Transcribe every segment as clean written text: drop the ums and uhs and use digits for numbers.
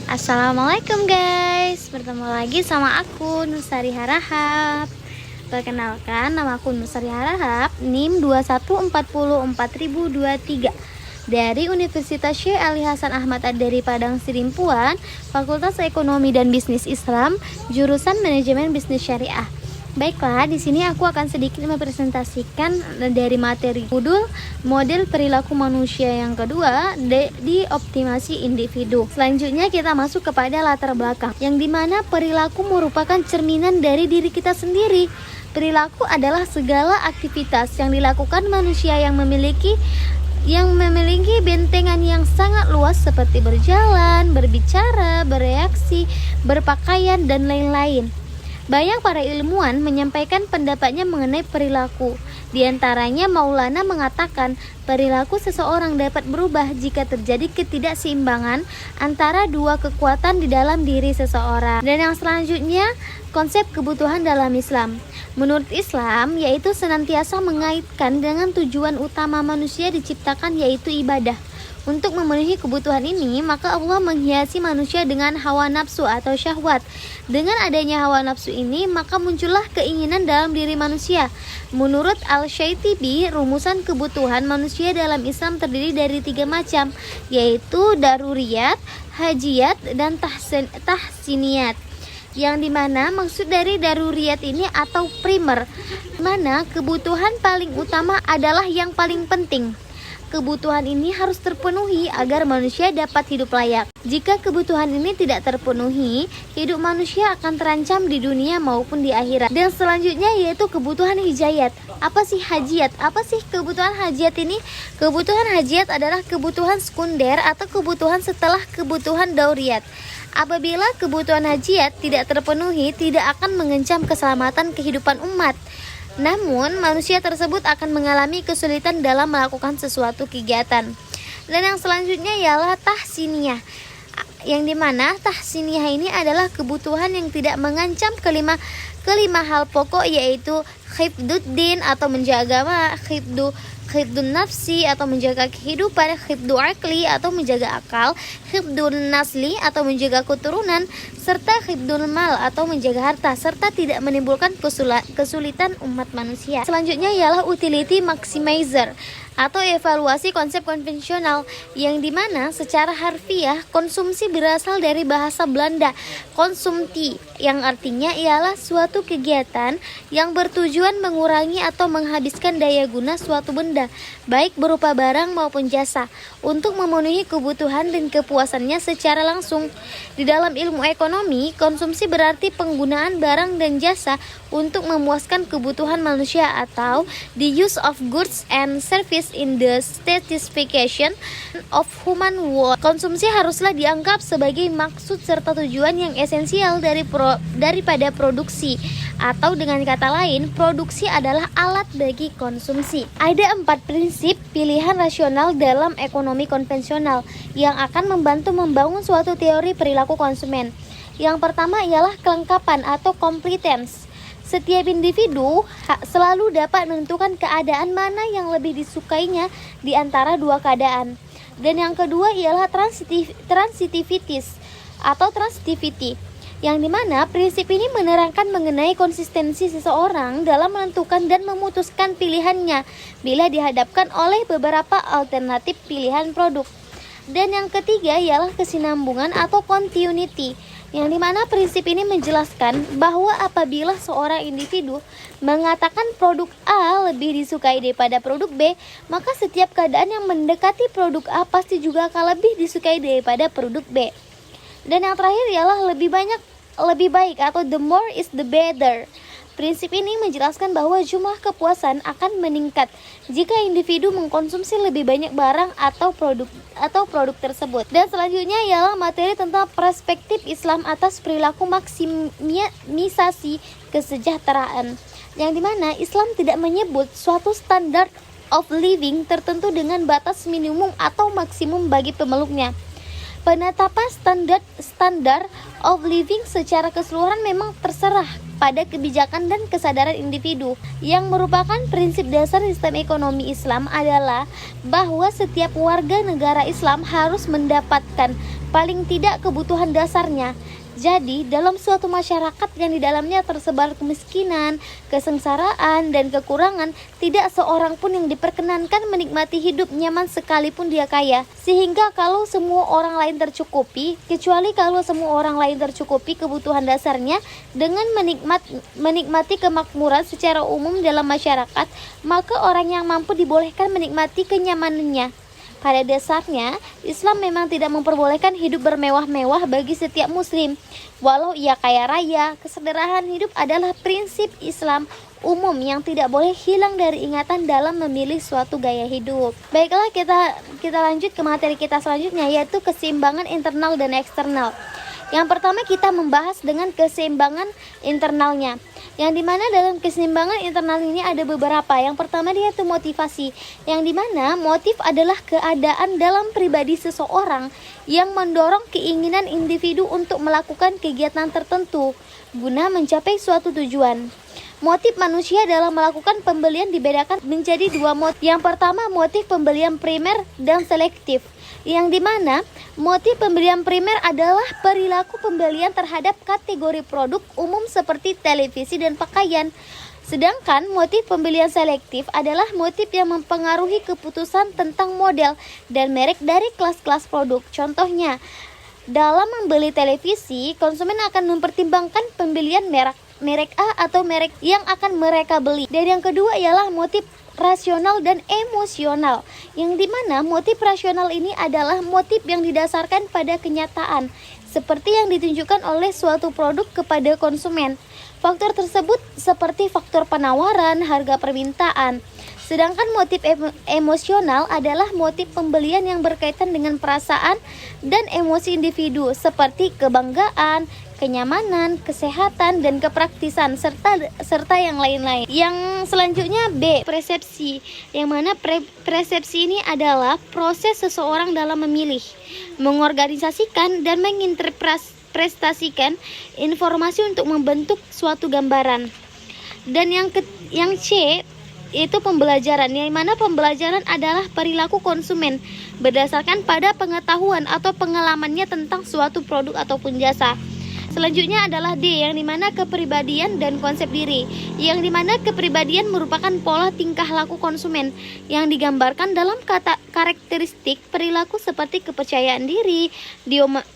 Assalamualaikum guys, bertemu lagi sama aku Nusari Harahap. Perkenalkan, nama aku Nusari Harahap, NIM 21404023 dari Universitas Syekh Ali Hasan Ahmad Ad-Dari Padang Sidimpuan, Fakultas Ekonomi dan Bisnis Islam, jurusan Manajemen Bisnis Syariah. Baiklah, di sini aku akan sedikit mempresentasikan dari materi judul model perilaku manusia yang kedua di optimasi individu. Selanjutnya kita masuk kepada latar belakang, yang dimana perilaku merupakan cerminan dari diri kita sendiri. Perilaku adalah segala aktivitas yang dilakukan manusia yang memiliki bentengan yang sangat luas seperti berjalan, berbicara, bereaksi, berpakaian, dan lain-lain. Banyak para ilmuwan menyampaikan pendapatnya mengenai perilaku. Di antaranya Maulana mengatakan perilaku seseorang dapat berubah jika terjadi ketidakseimbangan antara dua kekuatan di dalam diri seseorang. Dan yang selanjutnya, konsep kebutuhan dalam Islam. Menurut Islam, yaitu senantiasa mengaitkan dengan tujuan utama manusia diciptakan, yaitu ibadah. Untuk memenuhi kebutuhan ini, maka Allah menghiasi manusia dengan hawa nafsu atau syahwat. Dengan adanya hawa nafsu ini, maka muncullah keinginan dalam diri manusia. Menurut Al-Syaitibi, rumusan kebutuhan manusia dalam Islam terdiri dari 3 macam, yaitu daruriyat, hajiyat, dan tahsiniyat. Yang dimana maksud dari daruriyat ini atau primer, mana kebutuhan paling utama adalah yang paling penting. Kebutuhan ini harus terpenuhi agar manusia dapat hidup layak. Jika kebutuhan ini tidak terpenuhi, hidup manusia akan terancam di dunia maupun di akhirat. Dan selanjutnya yaitu kebutuhan hijayat. Apa sih hajiyat? Apa sih kebutuhan hajiyat ini? Kebutuhan hajiyat adalah kebutuhan sekunder atau kebutuhan setelah kebutuhan dauriyat. Apabila kebutuhan hajiyat tidak terpenuhi, tidak akan mengancam keselamatan kehidupan umat. Namun, manusia tersebut akan mengalami kesulitan dalam melakukan sesuatu kegiatan. Dan yang selanjutnya ialah tahsiniyah. Yang dimana tahsiniyah ini adalah kebutuhan yang tidak mengancam kelima hal pokok, yaitu khifduddin atau menjaga khifdun nafsi atau menjaga kehidupan, khifdu akli atau menjaga akal, khifdun nasli atau menjaga keturunan, serta khifdul mal atau menjaga harta, serta tidak menimbulkan kesulitan umat manusia. Selanjutnya ialah utility maximizer atau evaluasi konsep konvensional, yang dimana secara harfiah konsumsi berasal dari bahasa Belanda konsumti, yang artinya ialah suatu kegiatan yang bertujuan mengurangi atau menghabiskan daya guna suatu benda, baik berupa barang maupun jasa, untuk memenuhi kebutuhan dan kepuasannya secara langsung. Di dalam ilmu ekonomi, konsumsi berarti penggunaan barang dan jasa untuk memuaskan kebutuhan manusia, atau the use of goods and service in the satisfaction of human wants. Konsumsi haruslah dianggap sebagai maksud serta tujuan yang esensial daripada produksi, atau dengan kata lain, produksi adalah alat bagi konsumsi. Ada 4 prinsip pilihan rasional dalam ekonomi konvensional yang akan membantu membangun suatu teori perilaku konsumen. Yang pertama ialah kelengkapan atau competence. Setiap individu selalu dapat menentukan keadaan mana yang lebih disukainya di antara dua keadaan. Dan yang kedua ialah transitivities atau transitivity, yang dimana prinsip ini menerangkan mengenai konsistensi seseorang dalam menentukan dan memutuskan pilihannya bila dihadapkan oleh beberapa alternatif pilihan produk. Dan yang ketiga ialah kesinambungan atau continuity, yang dimana prinsip ini menjelaskan bahwa apabila seorang individu mengatakan produk A lebih disukai daripada produk B, maka setiap keadaan yang mendekati produk A pasti juga akan lebih disukai daripada produk B. Dan yang terakhir ialah lebih baik atau the more is the better. Prinsip ini menjelaskan bahwa jumlah kepuasan akan meningkat jika individu mengkonsumsi lebih banyak barang atau produk tersebut. Dan selanjutnya ialah materi tentang perspektif Islam atas perilaku maksimisasi kesejahteraan, yang dimana Islam tidak menyebut suatu standar of living tertentu dengan batas minimum atau maksimum bagi pemeluknya. Penetapan standar of living secara keseluruhan memang terserah pada kebijakan dan kesadaran individu. Yang merupakan prinsip dasar sistem ekonomi Islam adalah bahwa setiap warga negara Islam harus mendapatkan paling tidak kebutuhan dasarnya. Jadi, dalam suatu masyarakat yang di dalamnya tersebar kemiskinan, kesengsaraan, dan kekurangan, tidak seorang pun yang diperkenankan menikmati hidup nyaman sekalipun dia kaya. Sehingga kalau semua orang lain tercukupi, kecuali kalau semua orang lain tercukupi kebutuhan dasarnya dengan menikmati kemakmuran secara umum dalam masyarakat, maka orang yang mampu dibolehkan menikmati kenyamanannya. Pada dasarnya, Islam memang tidak memperbolehkan hidup bermewah-mewah bagi setiap muslim. Walau ia kaya raya, kesederhanaan hidup adalah prinsip Islam umum yang tidak boleh hilang dari ingatan dalam memilih suatu gaya hidup. Baiklah, kita lanjut ke materi kita selanjutnya, yaitu keseimbangan internal dan eksternal. Yang pertama kita membahas dengan keseimbangan internalnya, yang dimana dalam keseimbangan internal ini ada beberapa. Yang pertama dia itu motivasi, yang dimana motif adalah keadaan dalam pribadi seseorang yang mendorong keinginan individu untuk melakukan kegiatan tertentu guna mencapai suatu tujuan. Motif manusia dalam melakukan pembelian dibedakan menjadi dua motif. Yang pertama motif pembelian primer dan selektif, yang dimana motif pembelian primer adalah perilaku pembelian terhadap kategori produk umum seperti televisi dan pakaian. Sedangkan motif pembelian selektif adalah motif yang mempengaruhi keputusan tentang model dan merek dari kelas-kelas produk. Contohnya, dalam membeli televisi, konsumen akan mempertimbangkan pembelian merek A atau merek yang akan mereka beli. Dan yang kedua ialah motif rasional dan emosional, yang dimana motif rasional ini adalah motif yang didasarkan pada kenyataan seperti yang ditunjukkan oleh suatu produk kepada konsumen. Faktor tersebut seperti faktor penawaran, harga permintaan. Sedangkan motif emosional adalah motif pembelian yang berkaitan dengan perasaan dan emosi individu seperti kebanggaan, kenyamanan, kesehatan, dan kepraktisan serta yang lain-lain. Yang selanjutnya B, persepsi, yang mana persepsi ini adalah proses seseorang dalam memilih, mengorganisasikan, dan menginterpretasikan informasi untuk membentuk suatu gambaran. Dan yang C itu pembelajaran, yang mana pembelajaran adalah perilaku konsumen berdasarkan pada pengetahuan atau pengalamannya tentang suatu produk ataupun jasa. Selanjutnya adalah D, yang dimana kepribadian dan konsep diri, yang dimana kepribadian merupakan pola tingkah laku konsumen yang digambarkan dalam karakteristik perilaku seperti kepercayaan diri,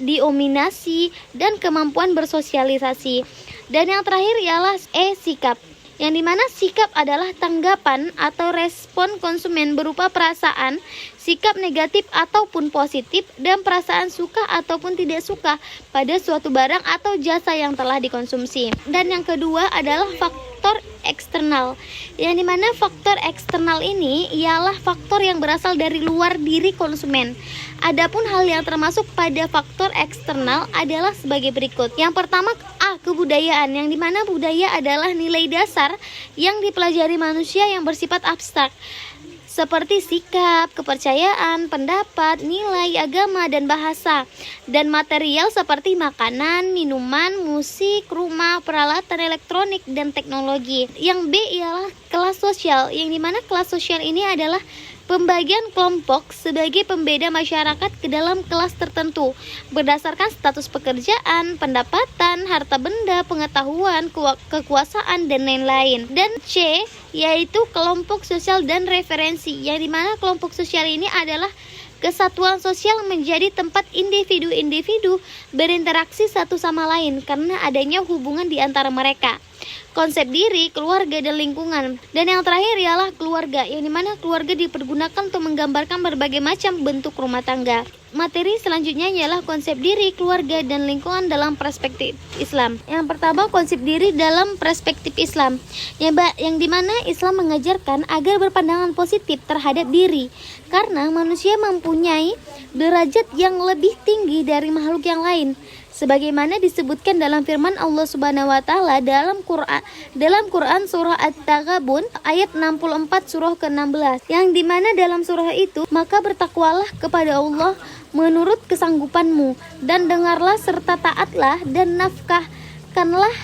dominasi, dan kemampuan bersosialisasi. Dan yang terakhir ialah E, sikap, yang dimana sikap adalah tanggapan atau respon konsumen berupa perasaan, sikap negatif ataupun positif, dan perasaan suka ataupun tidak suka pada suatu barang atau jasa yang telah dikonsumsi. Dan yang kedua adalah faktor eksternal, yang dimana faktor eksternal ini ialah faktor yang berasal dari luar diri konsumen. Adapun hal yang termasuk pada faktor eksternal adalah sebagai berikut. Yang pertama A, kebudayaan, yang dimana budaya adalah nilai dasar yang dipelajari manusia yang bersifat abstrak, seperti sikap, kepercayaan, pendapat, nilai, agama, dan bahasa. Dan material seperti makanan, minuman, musik, rumah, peralatan elektronik, dan teknologi. Yang B ialah kelas sosial, yang dimana kelas sosial ini adalah pembagian kelompok sebagai pembeda masyarakat ke dalam kelas tertentu berdasarkan status pekerjaan, pendapatan, harta benda, pengetahuan, kekuasaan, dan lain-lain. Dan C yaitu kelompok sosial dan referensi, yang dimana kelompok sosial ini adalah kesatuan sosial menjadi tempat individu-individu berinteraksi satu sama lain karena adanya hubungan di antara mereka. Konsep diri, keluarga, dan lingkungan. Dan yang terakhir ialah keluarga, yang dimana keluarga dipergunakan untuk menggambarkan berbagai macam bentuk rumah tangga. Materi selanjutnya ialah konsep diri, keluarga, dan lingkungan dalam perspektif Islam. Yang pertama, konsep diri dalam perspektif Islam, yang dimana Islam mengajarkan agar berpandangan positif terhadap diri, karena manusia mempunyai derajat yang lebih tinggi dari makhluk yang lain, sebagaimana disebutkan dalam firman Allah Subhanahu wa taala dalam Quran surah At-Taghabun ayat 64 surah ke-16, yang dimana dalam surah itu, maka bertakwalah kepada Allah menurut kesanggupanmu, dan dengarlah serta taatlah dan nafkahkanlah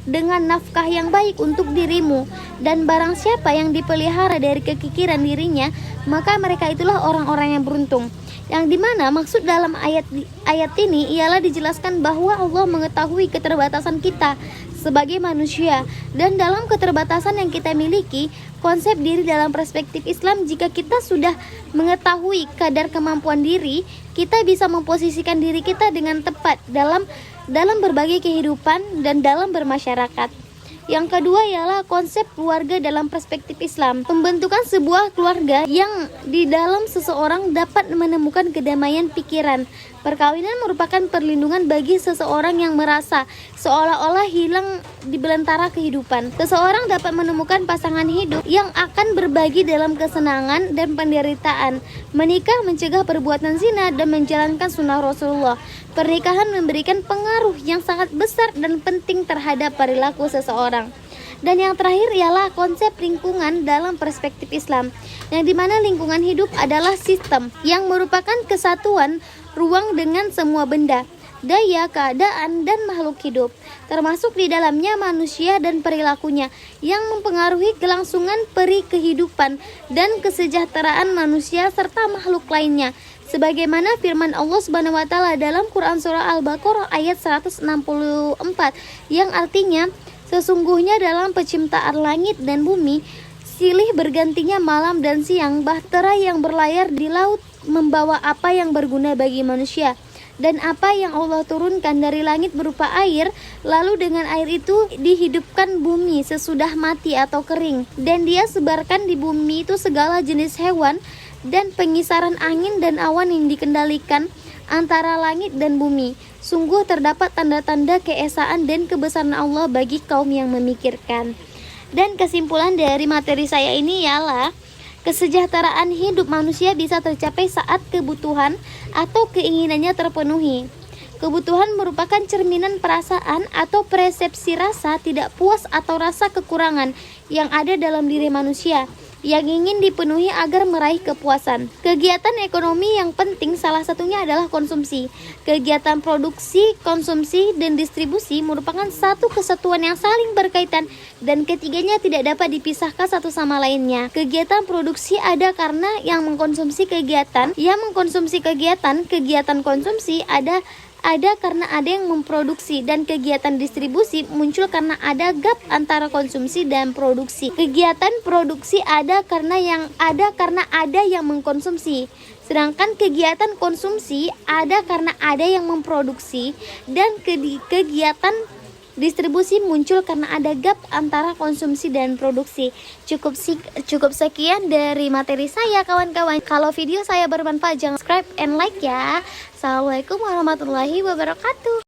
dengan nafkah yang baik untuk dirimu. Dan barang siapa yang dipelihara dari kekikiran dirinya, maka mereka itulah orang-orang yang beruntung. Yang dimana maksud dalam ayat ini ialah dijelaskan bahwa Allah mengetahui keterbatasan kita sebagai manusia, dan dalam keterbatasan yang kita miliki, konsep diri dalam perspektif Islam, jika kita sudah mengetahui kadar kemampuan diri, kita bisa memposisikan diri kita dengan tepat dalam berbagai kehidupan dan dalam bermasyarakat. Yang kedua ialah konsep keluarga dalam perspektif Islam. Pembentukan sebuah keluarga yang di dalam seseorang dapat menemukan kedamaian pikiran. Perkawinan merupakan perlindungan bagi seseorang yang merasa seolah-olah hilang di belantara kehidupan. Seseorang dapat menemukan pasangan hidup yang akan berbagi dalam kesenangan dan penderitaan. Menikah mencegah perbuatan zina dan menjalankan sunnah Rasulullah. Pernikahan memberikan pengaruh yang sangat besar dan penting terhadap perilaku seseorang. Dan yang terakhir ialah konsep lingkungan dalam perspektif Islam, yang dimana lingkungan hidup adalah sistem yang merupakan kesatuan ruang dengan semua benda, daya, keadaan, dan makhluk hidup, termasuk di dalamnya manusia dan perilakunya, yang mempengaruhi kelangsungan peri kehidupan dan kesejahteraan manusia serta makhluk lainnya. Sebagaimana firman Allah Subhanahu wa taala dalam Quran surah Al-Baqarah ayat 164 yang artinya, sesungguhnya dalam penciptaan langit dan bumi, silih bergantinya malam dan siang, bahtera yang berlayar di laut membawa apa yang berguna bagi manusia, dan apa yang Allah turunkan dari langit berupa air, lalu dengan air itu dihidupkan bumi sesudah mati atau kering, dan Dia sebarkan di bumi itu segala jenis hewan dan pengisaran angin dan awan yang dikendalikan antara langit dan bumi. Sungguh terdapat tanda-tanda keesaan dan kebesaran Allah bagi kaum yang memikirkan. Dan kesimpulan dari materi saya ini ialah kesejahteraan hidup manusia bisa tercapai saat kebutuhan atau keinginannya terpenuhi. Kebutuhan merupakan cerminan perasaan atau persepsi rasa tidak puas atau rasa kekurangan yang ada dalam diri manusia, yang ingin dipenuhi agar meraih kepuasan. Kegiatan ekonomi yang penting salah satunya adalah konsumsi. Kegiatan produksi, konsumsi, dan distribusi merupakan satu kesatuan yang saling berkaitan dan ketiganya tidak dapat dipisahkan satu sama lainnya. Kegiatan produksi ada karena yang mengkonsumsi kegiatan, kegiatan konsumsi ada karena ada yang memproduksi, dan kegiatan distribusi muncul karena ada gap antara konsumsi dan produksi. Kegiatan produksi ada karena ada yang mengkonsumsi, sedangkan kegiatan konsumsi ada karena ada yang memproduksi, dan kegiatan distribusi muncul karena ada gap antara konsumsi dan produksi. Cukup sekian dari materi saya, kawan-kawan. Kalau video saya bermanfaat, jangan subscribe and like ya. Assalamualaikum warahmatullahi wabarakatuh.